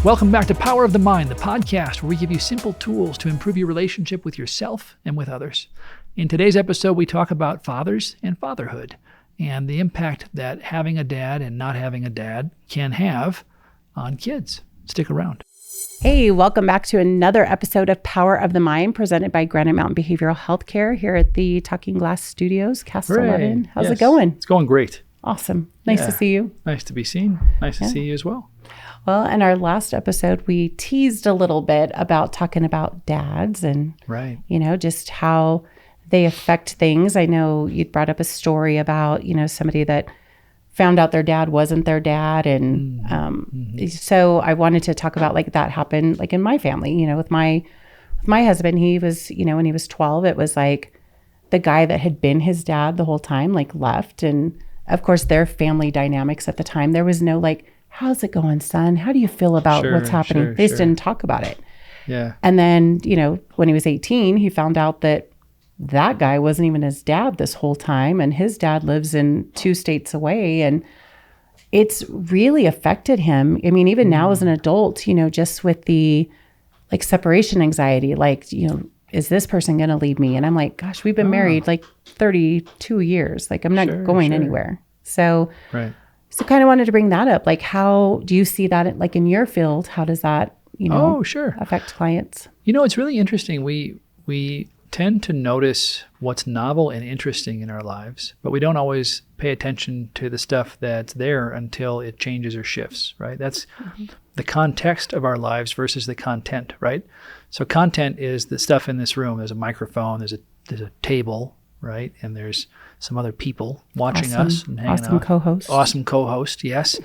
Welcome back to Power of the Mind, the podcast where we give you simple tools to improve your relationship with yourself and with others. In today's episode, we talk about fathers and fatherhood and the impact that having a dad and not having a dad can have on kids. Stick around. Hey, welcome back to another episode of Power of the Mind presented by Granite Mountain Behavioral Healthcare here at the Talking Glass Studios, Cast 11. How's it going? It's going great. Awesome. Nice to see you. Nice to be seen. Nice to see you as well. Well, in our last episode, we teased a little bit about talking about dads and, just how they affect things. I know you'd brought up a story about, somebody that found out their dad wasn't their dad. And so I wanted to talk about like that happened like in my family, with my husband. He was, when he was 12, it was like the guy that had been his dad the whole time, like left. And of course, their family dynamics at the time, there was no like, how's it going, son? How do you feel about what's happening? They just didn't talk about it. Yeah. And then, when he was 18, he found out that guy wasn't even his dad this whole time. And his dad lives in 2 states away. And it's really affected him. I mean, even now as an adult, just with the like separation anxiety, like, is this person going to leave me? And I'm like, gosh, we've been married like 32 years. Like I'm not going anywhere. So, So kind of wanted to bring that up. Like, how do you see that like in your field? How does that, affect clients? It's really interesting. We tend to notice what's novel and interesting in our lives, but we don't always pay attention to the stuff that's there until it changes or shifts, right? That's the context of our lives versus the content, right? So content is the stuff in this room. There's a microphone, there's a table, right? And there's some other people watching us and hanging out. Awesome co-host, yes.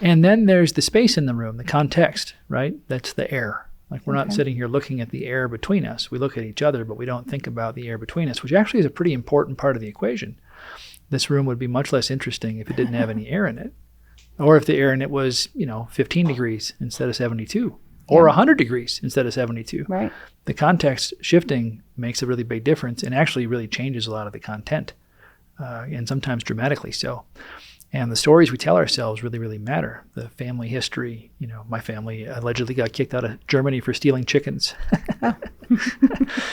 And then there's the space in the room, the context, right? That's the air. Like we're not sitting here looking at the air between us. We look at each other, but we don't think about the air between us, which actually is a pretty important part of the equation. This room would be much less interesting if it didn't have any air in it. Or if the air in it was, 15 degrees instead of 72. Or 100 degrees instead of 72. Right. The context shifting makes a really big difference and actually really changes a lot of the content, and sometimes dramatically so. And the stories we tell ourselves really, really matter. The family history, my family allegedly got kicked out of Germany for stealing chickens.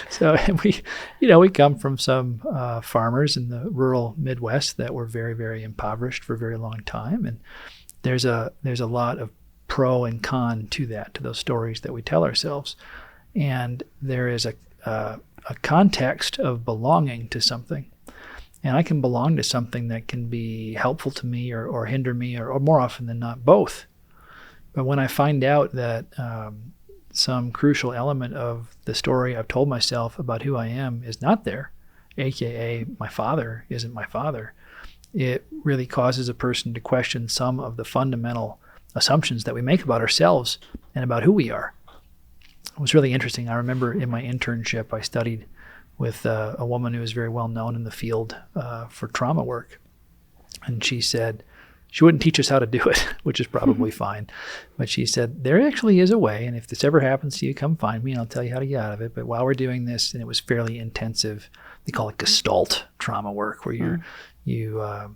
So we come from some farmers in the rural Midwest that were very, very impoverished for a very long time. And there's a lot of pro and con to that, to those stories that we tell ourselves. And there is a context of belonging to something. And I can belong to something that can be helpful to me or hinder me, or more often than not, both. But when I find out that some crucial element of the story I've told myself about who I am is not there, aka my father isn't my father, it really causes a person to question some of the fundamental assumptions that we make about ourselves and about who we are. It was really interesting. I remember in my internship, I studied with a woman who was very well known in the field for trauma work. And she said, she wouldn't teach us how to do it, which is probably fine. But she said, there actually is a way. And if this ever happens to you, come find me and I'll tell you how to get out of it. But while we're doing this, and it was fairly intensive, they call it Gestalt trauma work, where you have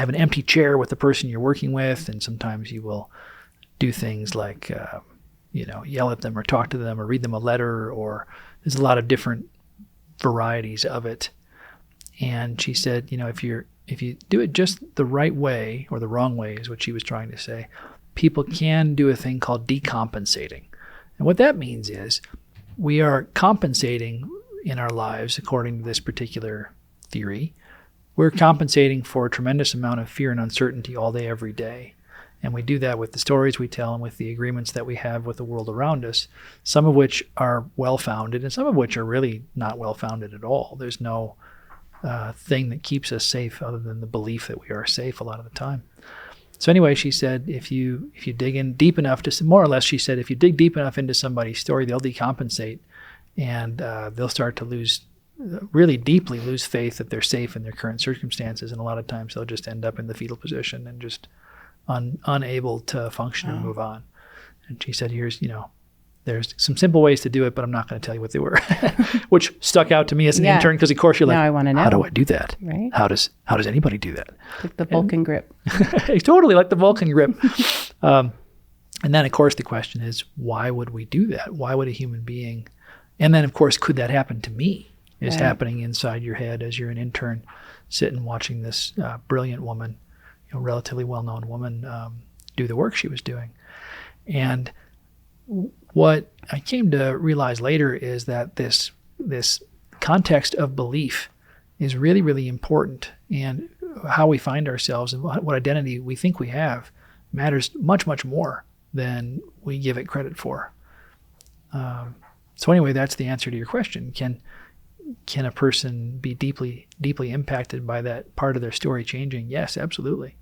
an empty chair with the person you're working with. And sometimes you will do things like, yell at them or talk to them or read them a letter, or there's a lot of different varieties of it. And she said, if you do it just the right way, or the wrong way is what she was trying to say, people can do a thing called decompensating. And what that means is we are compensating in our lives, according to this particular theory. We're compensating for a tremendous amount of fear and uncertainty all day, every day. And we do that with the stories we tell and with the agreements that we have with the world around us, some of which are well-founded and some of which are really not well-founded at all. There's no thing that keeps us safe other than the belief that we are safe a lot of the time. So anyway, she said, if you dig in deep enough to, more or less, she said, if you dig deep enough into somebody's story, they'll decompensate and they'll start to really deeply lose faith that they're safe in their current circumstances. And a lot of times they'll just end up in the fetal position and just unable to function and move on. And she said, here's, there's some simple ways to do it, but I'm not going to tell you what they were, which stuck out to me as an intern, because of course you're like, now I want to know. How do I do that? Right. How does anybody do that? Like the Vulcan grip. Totally like the Vulcan grip. And then of course the question is, why would we do that? Why would a human being, and then of course, could that happen to me? Is happening inside your head as you're an intern sitting watching this brilliant woman, relatively well-known woman, do the work she was doing. And what I came to realize later is that this context of belief is really, really important, and how we find ourselves and what identity we think we have matters much, much more than we give it credit for. So anyway, that's the answer to your question. Can a person be deeply, deeply impacted by that part of their story changing? Yes, absolutely.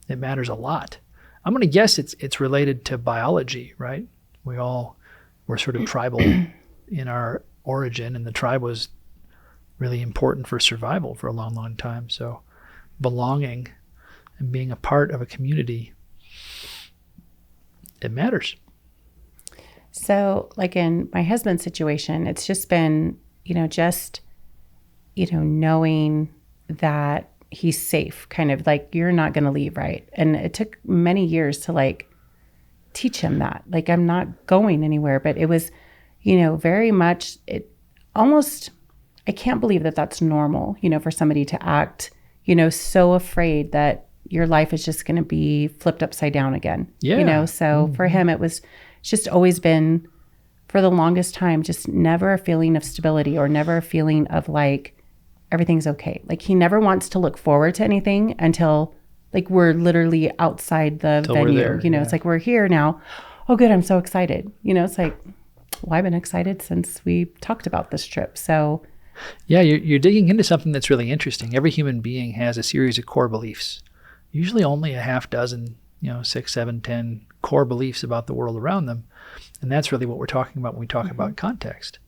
It matters a lot. I'm going to guess it's related to biology, right? We're sort of tribal in our origin, and the tribe was really important for survival for a long, long time. So belonging and being a part of a community, it matters. So like in my husband's situation, it's just been, knowing that he's safe, kind of like, you're not going to leave, right? And it took many years to like teach him that, like, I'm not going anywhere. But it was, very much, it almost, I can't believe that that's normal, for somebody to act, so afraid that your life is just going to be flipped upside down again. Yeah. So for him, it's just always been, for the longest time, just never a feeling of stability, or never a feeling of like everything's okay. Like he never wants to look forward to anything until like we're literally outside the venue. It's like, we're here now. Oh, good. I'm so excited. It's like, well, I've been excited since we talked about this trip. So yeah, you're digging into something that's really interesting. Every human being has a series of core beliefs, usually only a half dozen, 6, 7, 10 core beliefs about the world around them. And that's really what we're talking about when we talk about context.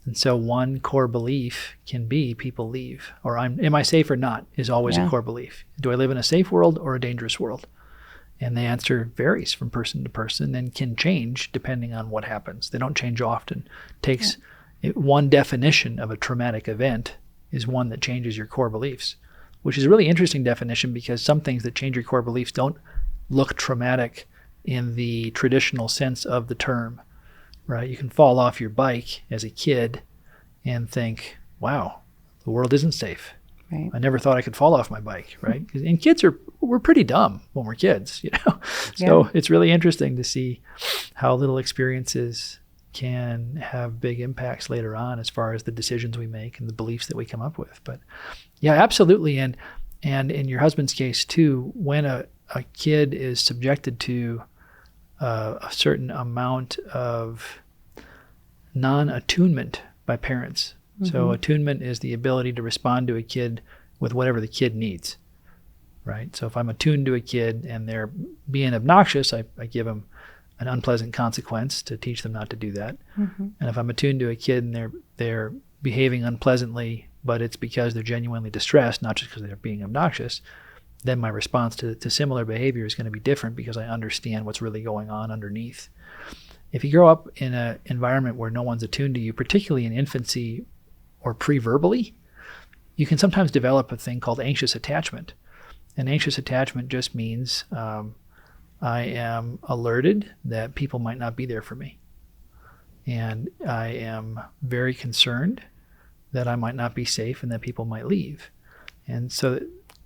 And so one core belief can be people leave, or am I safe or not, is always a core belief. Do I live in a safe world or a dangerous world? And the answer varies from person to person and can change depending on what happens. They don't change often. One definition of a traumatic event is one that changes your core beliefs, which is a really interesting definition, because some things that change your core beliefs don't look traumatic in the traditional sense of the term, right? You can fall off your bike as a kid and think, wow, the world isn't safe. Right. I never thought I could fall off my bike, right? And kids we're pretty dumb when we're kids, So it's really interesting to see how little experiences can have big impacts later on as far as the decisions we make and the beliefs that we come up with. But yeah, absolutely. And in your husband's case too, when a kid is subjected to a certain amount of non-attunement by parents. Mm-hmm. So attunement is the ability to respond to a kid with whatever the kid needs, right? So if I'm attuned to a kid and they're being obnoxious, I give them an unpleasant consequence to teach them not to do that. Mm-hmm. And if I'm attuned to a kid and they're behaving unpleasantly, but it's because they're genuinely distressed, not just because they're being obnoxious, then my response to similar behavior is going to be different, because I understand what's really going on underneath. If you grow up in an environment where no one's attuned to you, particularly in infancy or pre-verbally, you can sometimes develop a thing called anxious attachment. And anxious attachment just means I am alerted that people might not be there for me. And I am very concerned that I might not be safe and that people might leave. And so,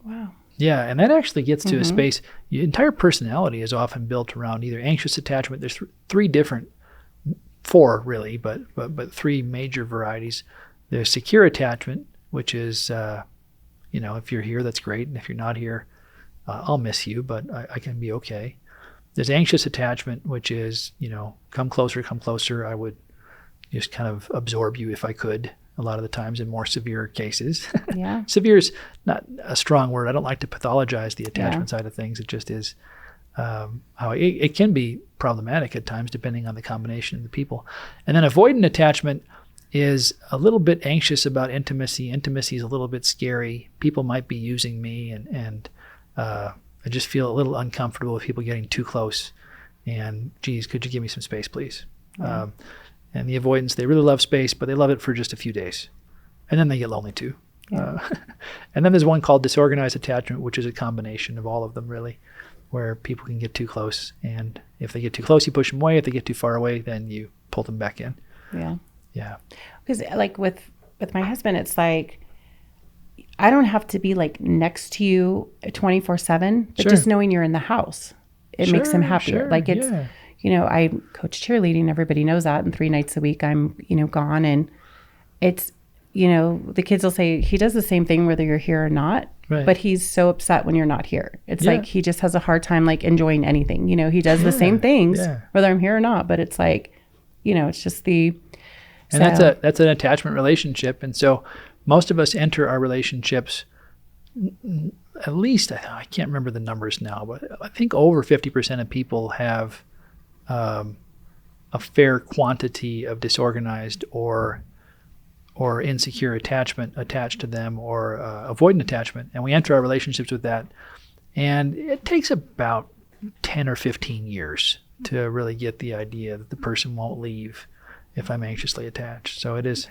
wow. Yeah, and that actually gets to a space. Your entire personality is often built around either anxious attachment. There's four really, but three major varieties. There's secure attachment, which is, if you're here, that's great. And if you're not here, I'll miss you, but I can be okay. There's anxious attachment, which is, come closer. I would just kind of absorb you if I could, a lot of the times in more severe cases. Yeah. Severe is not a strong word. I don't like to pathologize the attachment side of things. It just is how it can be problematic at times depending on the combination of the people. And then avoidant attachment is a little bit anxious about intimacy. Intimacy is a little bit scary. People might be using me, and I just feel a little uncomfortable with people getting too close. And geez, could you give me some space, please? Yeah. And the avoidance, they really love space, but they love it for just a few days. And then they get lonely too. Yeah. And then there's one called Disorganized Attachment, which is a combination of all of them, really, where people can get too close. And if they get too close, you push them away. If they get too far away, then you pull them back in. Yeah. Yeah. Because like with my husband, it's like, I don't have to be like next to you 24/7, but just knowing you're in the house, it makes him happier. Like it's, I coach cheerleading. Everybody knows that. And 3 nights a week I'm, gone. And it's, the kids will say he does the same thing whether you're here or not, but he's so upset when you're not here. It's like he just has a hard time like enjoying anything. He does the same things whether I'm here or not, but it's like, it's just the... And that's an attachment relationship. And so most of us enter our relationships, at least, I can't remember the numbers now, but I think over 50% of people have a fair quantity of disorganized or insecure attachment attached to them, or avoidant attachment. And we enter our relationships with that. And it takes about 10 or 15 years to really get the idea that the person won't leave if I'm anxiously attached. So it is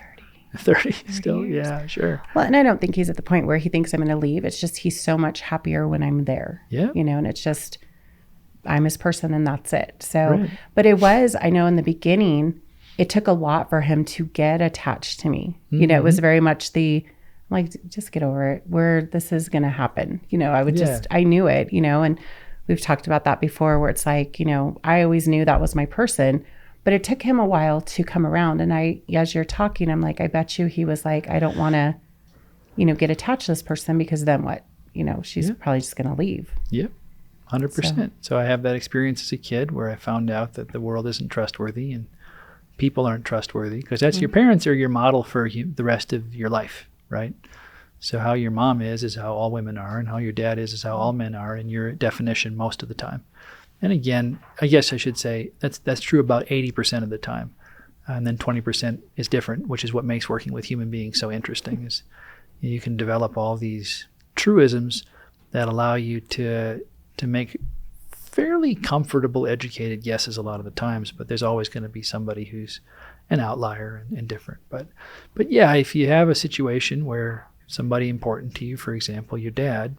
30 still. Years. Yeah, sure. Well, and I don't think he's at the point where he thinks I'm going to leave. It's just he's so much happier when I'm there. Yeah. And it's just, I'm his person and that's it. So, but it was, I know in the beginning, it took a lot for him to get attached to me. Mm-hmm. It was very much just get over it, where this is going to happen. I would I knew it, and we've talked about that before, where it's like, I always knew that was my person, but it took him a while to come around. And as you're talking, I'm like, I bet you he was like, I don't want to, get attached to this person, because then what? She's probably just going to leave. Yep. 100%. So I have that experience as a kid where I found out that the world isn't trustworthy and people aren't trustworthy, because that's your parents are your model for the rest of your life, right? So how your mom is how all women are, and how your dad is how all men are in your definition most of the time. And again, I guess I should say that's true about 80% of the time. And then 20% is different, which is what makes working with human beings so interesting, is you can develop all these truisms that allow you to make fairly comfortable, educated guesses a lot of the times, but there's always going to be somebody who's an outlier and different. But yeah, if you have a situation where somebody important to you, for example, your dad,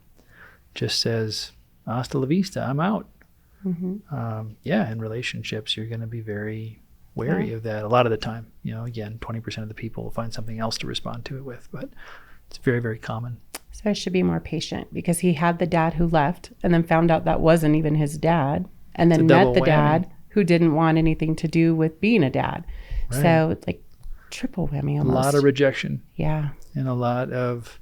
just says, hasta la vista, I'm out. Mm-hmm. In relationships, you're going to be very wary of that a lot of the time. Again, 20% of the people will find something else to respond to it with, but it's very, very common. So I should be more patient, because he had the dad who left and then found out that wasn't even his dad, and then met the dad who didn't want anything to do with being a dad. Right. So it's like triple whammy almost. A lot of rejection. Yeah. And a lot of,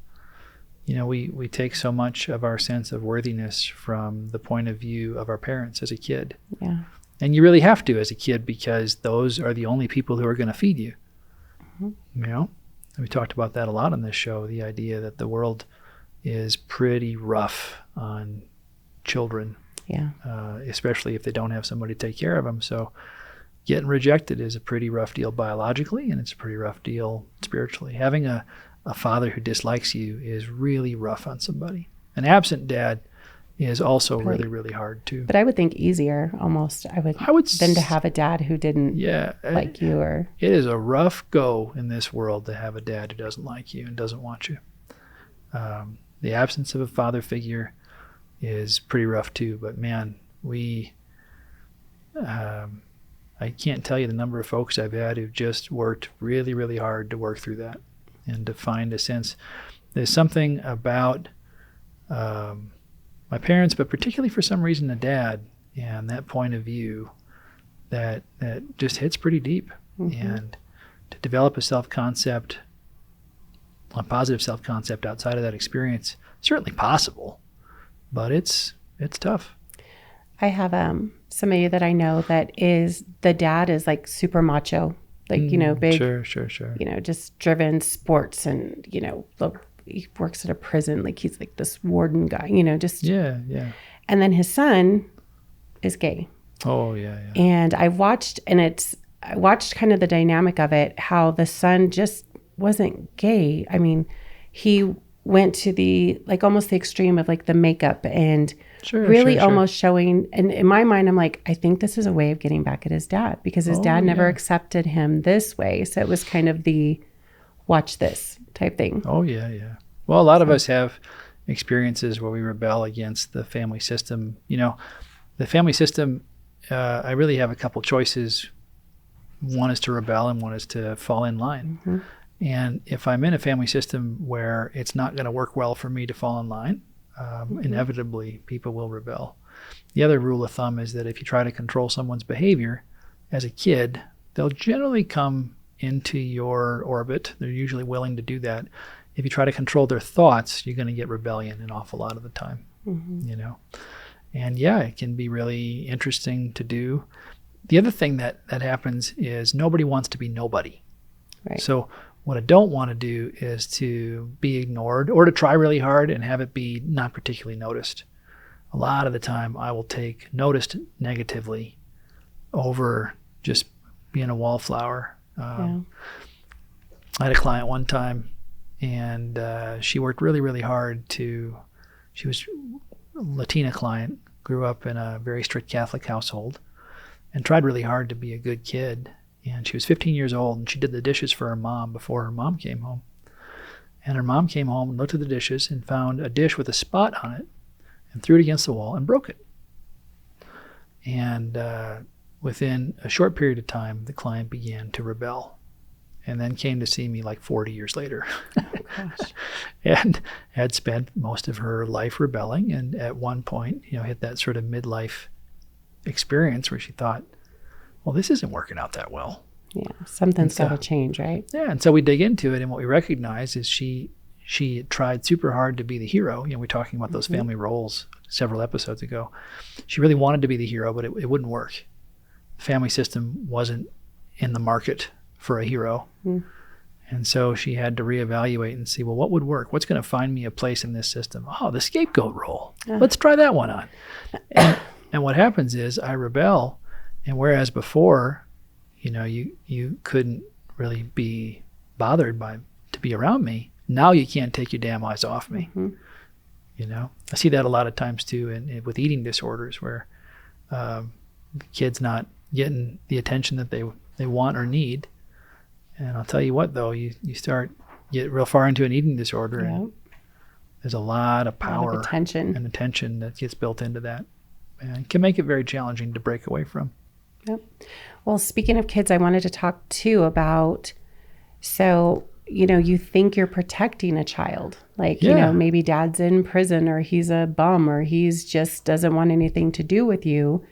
we take so much of our sense of worthiness from the point of view of our parents as a kid. Yeah. And you really have to as a kid, because those are the only people who are going to feed you. Mm-hmm. We talked about that a lot on this show, the idea that the world is pretty rough on children, especially if they don't have somebody to take care of them. So getting rejected is a pretty rough deal biologically, and it's a pretty rough deal spiritually. Having a father who dislikes you is really rough on somebody. An absent dad is also really, really hard too. But I would think easier almost. I would than to have a dad who didn't like you. Or it is a rough go in this world to have a dad who doesn't like you and doesn't want you. The absence of a father figure is pretty rough too. But man, I can't tell you the number of folks I've had who've just worked really, really hard to work through that and to find a sense. There's something about my parents, but particularly for some reason a dad, and that point of view that just hits pretty deep. Mm-hmm. And to develop a positive self-concept outside of that experience, certainly possible, but it's tough. I have somebody that I know that is, the dad is like super macho, like, big, sure, just driven sports, and, he works at a prison, like he's like this warden guy, Yeah. And then his son is gay. Oh, yeah. And I watched kind of the dynamic of it, how the son just wasn't gay. I mean, he went to the, like almost the extreme of like the makeup and really almost showing, and in my mind, I'm like, I think this is a way of getting back at his dad because his dad never accepted him this way. So it was kind of the watch this type thing. Oh, yeah, yeah. Well, a lot of us have experiences where we rebel against the family system. You know, the family system, I really have a couple choices. One is to rebel and one is to fall in line. Mm-hmm. And if I'm in a family system where it's not going to work well for me to fall in line, inevitably people will rebel. The other rule of thumb is that if you try to control someone's behavior as a kid, they'll generally come into your orbit. They're usually willing to do that. If you try to control their thoughts, you're going to get rebellion an awful lot of the time, you know. And yeah, it can be really interesting to do. The other thing that happens is nobody wants to be nobody. Right. So what I don't want to do is to be ignored or to try really hard and have it be not particularly noticed. A lot of the time I will take noticed negatively over just being a wallflower. I had a client one time and she worked really, really hard she was a Latina client, grew up in a very strict Catholic household and tried really hard to be a good kid. And she was 15 years old, and she did the dishes for her mom before her mom came home. And her mom came home and looked at the dishes and found a dish with a spot on it and threw it against the wall and broke it. And within a short period of time, the client began to rebel and then came to see me like 40 years later. Oh, gosh. And had spent most of her life rebelling, and at one point, you know, hit that sort of midlife experience where she thought, well, this isn't working out that well. Yeah, something's got to change, right? Yeah, and so we dig into it, and what we recognize is she tried super hard to be the hero. You know, we're talking about those family roles several episodes ago. She really wanted to be the hero, but it wouldn't work. The family system wasn't in the market for a hero. And so she had to reevaluate and see, well, what would work? What's going to find me a place in this system? Oh, the scapegoat role. Let's try that one on. And what happens is I rebel. And whereas before, you know, you couldn't really be bothered to be around me, now you can't take your damn eyes off me. You know, I see that a lot of times too, with eating disorders, where the kid's not getting the attention that they want or need. And I'll tell you what, though, you get real far into an eating disorder, and there's a lot of power and attention that gets built into that, and it can make it very challenging to break away from. Yep. Well, speaking of kids, I wanted to talk too about, so, you know, you think you're protecting a child, like, you know, maybe dad's in prison or he's a bum or he's just doesn't want anything to do with you.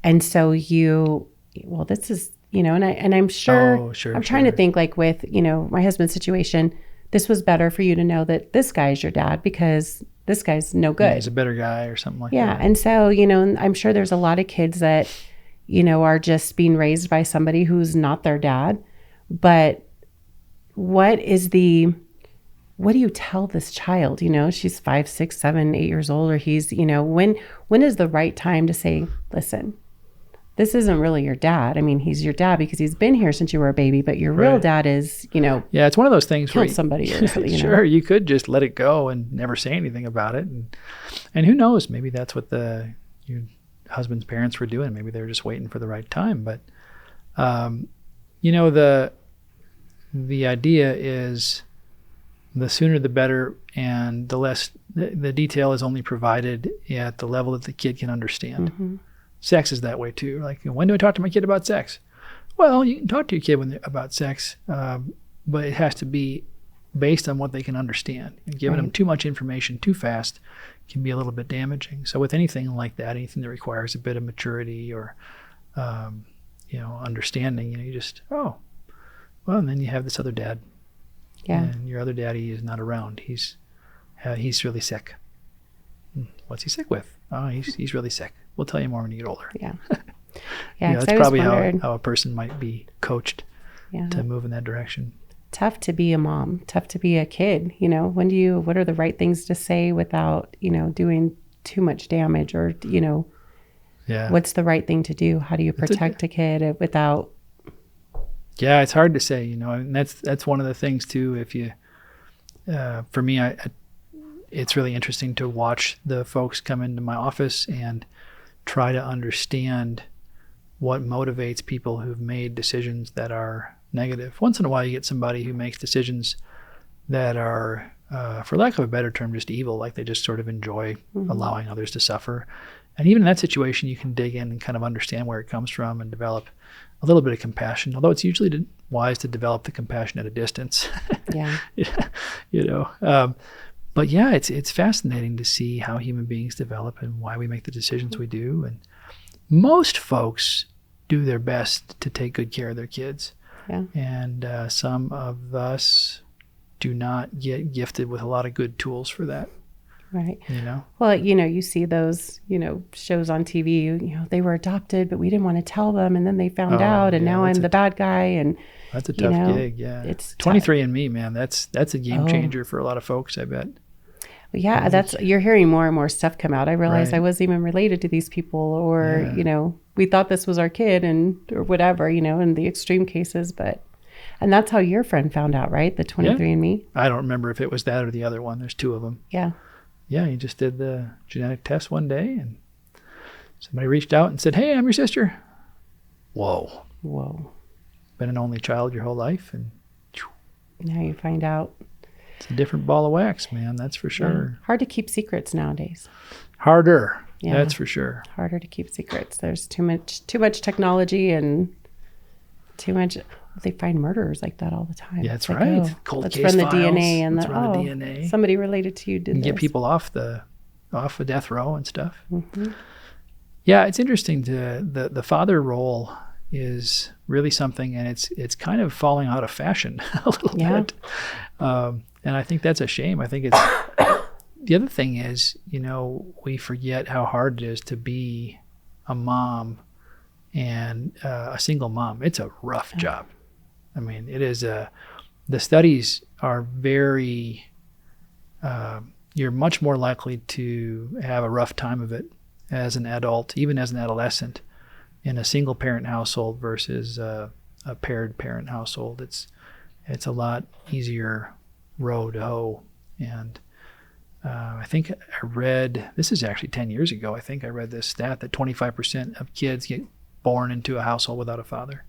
And so this is, you know, and I'm sure, I'm trying to think like with, you know, my husband's situation, this was better for you to know that this guy's your dad because this guy's no good. Yeah, he's a better guy or something like that. Yeah. And so, you know, I'm sure there's a lot of kids that, you know, are just being raised by somebody who's not their dad. But what do you tell this child? You know, she's 5, 6, 7, 8 years old, or he's, you know, when is the right time to say, listen, this isn't really your dad. I mean, he's your dad because he's been here since you were a baby, but your real dad is, you know, it's one of those things killed somebody or something. You know? You could just let it go and never say anything about it. And who knows, maybe that's what your husband's parents were doing. Maybe they were just waiting for the right time. But, you know, the idea is the sooner the better, and the less, the detail is only provided at the level that the kid can understand. Sex is that way too. Like, when do I talk to my kid about sex? Well, you can talk to your kid about sex, but it has to be based on what they can understand. And giving them too much information too fast can be a little bit damaging. So with anything like that, anything that requires a bit of maturity or, you know, understanding, you know, you just, and then you have this other dad. Yeah. And your other daddy is not around. He's really sick. What's he sick with? Oh, he's really sick. We'll tell you more when you get older. Yeah. Yeah. That's probably how a person might be coached to move in that direction. Tough to be a mom, tough to be a kid. You know, what are the right things to say without, you know, doing too much damage, or, you know, what's the right thing to do? How do you protect a kid without? Yeah, it's hard to say, you know, and that's one of the things too. If you, for me, I it's really interesting to watch the folks come into my office and try to understand what motivates people who've made decisions that are negative. Once in a while, you get somebody who makes decisions that are, for lack of a better term, just evil, like they just sort of enjoy allowing others to suffer. And even in that situation, you can dig in and kind of understand where it comes from and develop a little bit of compassion, although it's usually wise to develop the compassion at a distance. Yeah. You know, but yeah, it's fascinating to see how human beings develop and why we make the decisions we do. And most folks do their best to take good care of their kids. Yeah. And some of us do not get gifted with a lot of good tools for that. Right. You know? Well, you know, you see those, you know, shows on TV, you know, they were adopted, but we didn't want to tell them. And then they found out, and now I'm the bad guy. And that's a tough gig. Yeah. It's 23andMe, man. That's a game changer for a lot of folks, I bet. Yeah. You're hearing more and more stuff come out. I realized I wasn't even related to these people, or, you know, we thought this was our kid or whatever, you know, in the extreme cases, and that's how your friend found out, right? The 23andMe? I don't remember if it was that or the other one. There's two of them. Yeah. Yeah, he just did the genetic test one day, and somebody reached out and said, "Hey, I'm your sister." Whoa. Been an only child your whole life, and now you find out. It's a different ball of wax, man. That's for sure. Yeah. Hard to keep secrets nowadays. Harder. Yeah. That's for sure. Harder to keep secrets. There's too much technology and too much. They find murderers like that all the time. Yeah, that's right. Oh, Cold let's case run the files. DNA and let's run the DNA. Somebody related to you did and this. Get people off a death row and stuff. Mm-hmm. Yeah, it's interesting. The father role is really something, and it's kind of falling out of fashion a little bit. And I think that's a shame. I think it's the other thing is, you know, we forget how hard it is to be a mom and a single mom. It's a rough job. I mean, it is the studies are very, you're much more likely to have a rough time of it as an adult, even as an adolescent, in a single parent household versus a paired parent household. It's a lot easier row to hoe. And I think I read, this is actually 10 years ago, I think I read this stat that 25% of kids get born into a household without a father.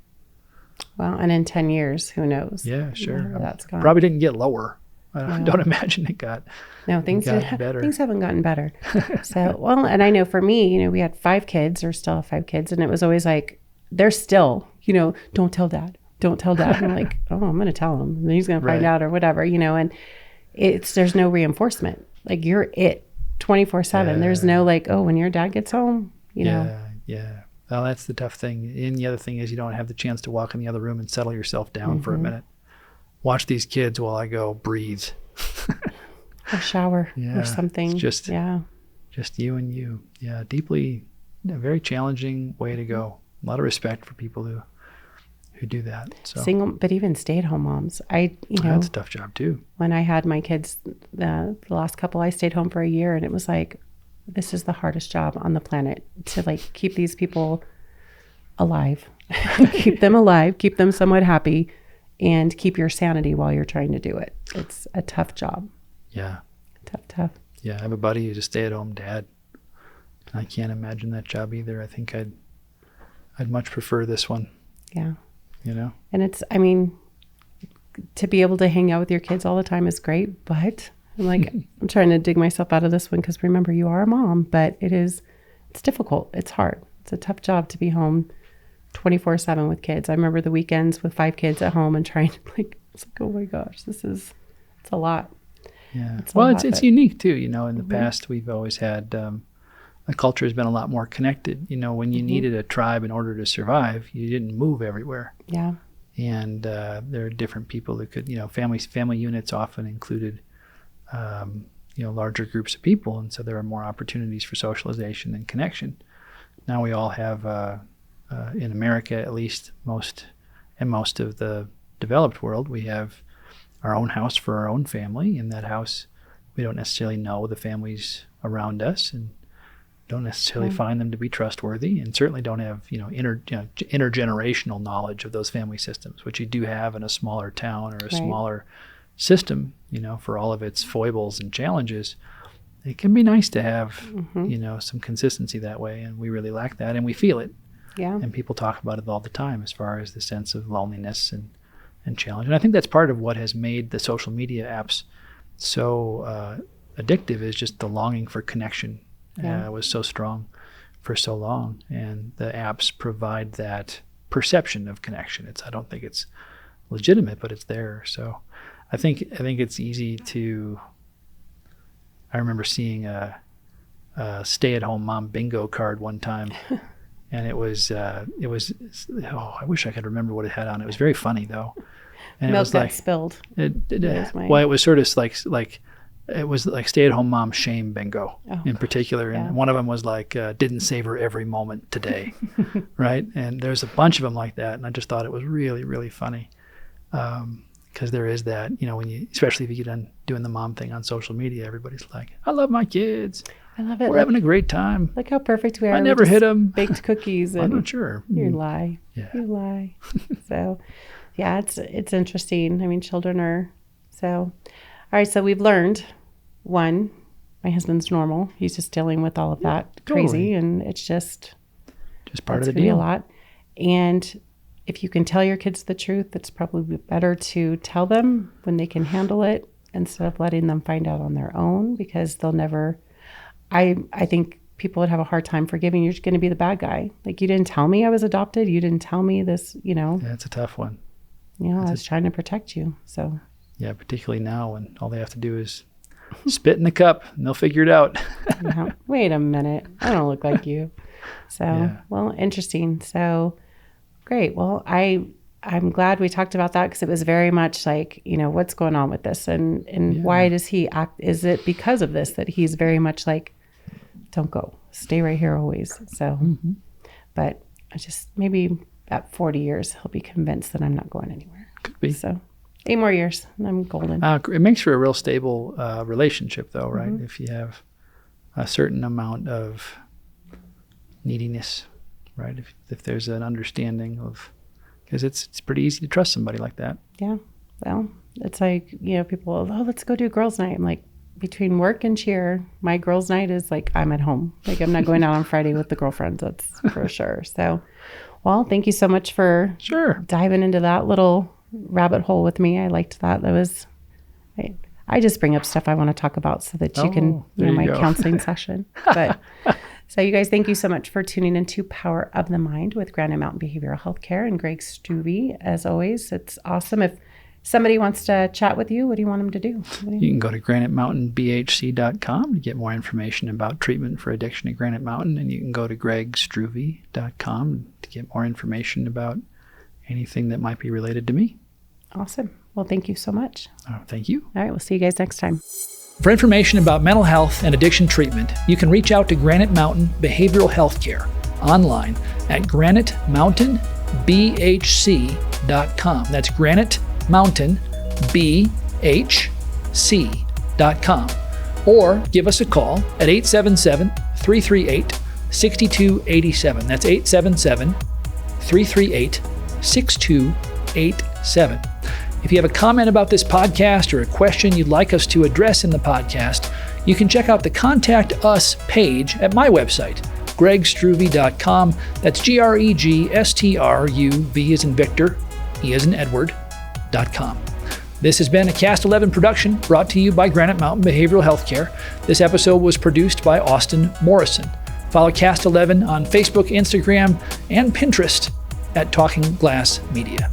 Well, and in 10 years, who knows? Yeah, sure. That's gone. Probably didn't get lower. I don't imagine it got better. Things haven't gotten better. So, well, and I know for me, you know, we had 5 kids or still have 5 kids. And it was always like, they're still, you know, don't tell dad. Don't tell dad. And I'm like, oh, I'm going to tell him. And he's going to find out or whatever, you know, and there's no reinforcement. Like you're 24/7. Yeah. There's no like, oh, when your dad gets home, you know. Yeah. Well, that's the tough thing. And the other thing is you don't have the chance to walk in the other room and settle yourself down for a minute. Watch these kids while I go breathe. Or shower or something. It's just you and you. Yeah, a very challenging way to go. A lot of respect for people who do that. So single, but even stay-at-home moms. That's a tough job too. When I had my kids, the last couple, I stayed home for a year, and it was like, this is the hardest job on the planet to like keep these people alive, keep them alive, keep them somewhat happy, and keep your sanity while you're trying to do it. It's a tough job. Yeah. Tough. Yeah. I have a buddy who's a stay-at-home dad. I can't imagine that job either. I think I'd much prefer this one. Yeah. You know? And to be able to hang out with your kids all the time is great, but I'm like, I'm trying to dig myself out of this one because remember, you are a mom, but it's difficult. It's hard. It's a tough job to be home 24/7 with kids. I remember the weekends with 5 kids at home and trying to it's like, oh my gosh, it's a lot. Yeah. It's unique too. You know, in the past, we've always had, the culture has been a lot more connected. You know, when you needed a tribe in order to survive, you didn't move everywhere. Yeah. And there are different people that could, you know, family units often included, larger groups of people. And so there are more opportunities for socialization and connection. Now we all have, in America, at least most of the developed world, we have our own house for our own family. In that house, we don't necessarily know the families around us and don't necessarily find them to be trustworthy, and certainly don't have, intergenerational knowledge of those family systems, which you do have in a smaller town or a smaller system, for all of its foibles and challenges, it can be nice to have, some consistency that way. And we really lack that, and we feel it. Yeah. And people talk about it all the time as far as the sense of loneliness and challenge. And I think that's part of what has made the social media apps so addictive, is just the longing for connection. Was so strong for so long. And the apps provide that perception of connection. I don't think it's legitimate, but it's there. So I think it's easy to. I remember seeing a stay-at-home mom bingo card one time, and it was. I wish I could remember what it had on. It was very funny though, and milk it was got like spilled. Well, it was sort of like it was like stay-at-home mom shame bingo in particular, and one of them was like didn't savor every moment today, right? And there's a bunch of them like that, and I just thought it was really, really funny. Because there is that, especially if you get done doing the mom thing on social media, everybody's like, I love my kids. I love it. We're having a great time. Look how perfect we are. I never hit them. Baked cookies. And I'm not sure. You lie. Yeah. You lie. So, yeah, it's interesting. I mean, children are, so. All right, so we've learned, one, my husband's normal. He's just dealing with all of that crazy, and it's just part of the deal. Be a lot. And if you can tell your kids the truth, it's probably better to tell them when they can handle it instead of letting them find out on their own, because they'll never, I think people would have a hard time forgiving. You're just going to be the bad guy. Like, you didn't tell me I was adopted. You didn't tell me this, Yeah, it's a tough one. I was trying to protect you. So. Yeah, particularly now when all they have to do is spit in the cup and they'll figure it out. Wait a minute. I don't look like you. So, well, interesting. So, great. Well, I'm glad we talked about that, because it was very much like, what's going on with this, and why does he act? Is it because of this that he's very much like, don't go, stay right here always. So, but I just, maybe at 40 years, he'll be convinced that I'm not going anywhere. Could be. So 8 more years and I'm golden. It makes for a real stable relationship though, right? If you have a certain amount of neediness, right? If there's an understanding of, because it's pretty easy to trust somebody like that. Yeah. Well, it's like, people, let's go do girls' night. I'm like, between work and cheer, my girls' night is like, I'm at home. Like, I'm not going out on Friday with the girlfriends. That's for sure. So, well, thank you so much for diving into that little rabbit hole with me. I liked that. That was, I just bring up stuff I want to talk about so that you can, my counseling session. But so you guys, thank you so much for tuning into Power of the Mind with Granite Mountain Behavioral Healthcare and Greg Struve. As always, it's awesome. If somebody wants to chat with you, what do you want them to do? You can go to granitemountainbhc.com to get more information about treatment for addiction at Granite Mountain, and you can go to gregstruve.com to get more information about anything that might be related to me. Awesome. Well, thank you so much. Thank you. All right, we'll see you guys next time. For information about mental health and addiction treatment, you can reach out to Granite Mountain Behavioral Healthcare online at granitemountainbhc.com. That's granitemountainbhc.com. Or give us a call at 877-338-6287. That's 877-338-6287. If you have a comment about this podcast or a question you'd like us to address in the podcast, you can check out the Contact Us page at my website, gregstruve.com. That's GREGSTRUV as in Victor, E as in Edward.com. This has been a Cast 11 production brought to you by Granite Mountain Behavioral Healthcare. This episode was produced by Austin Morrison. Follow Cast 11 on Facebook, Instagram, and Pinterest at Talking Glass Media.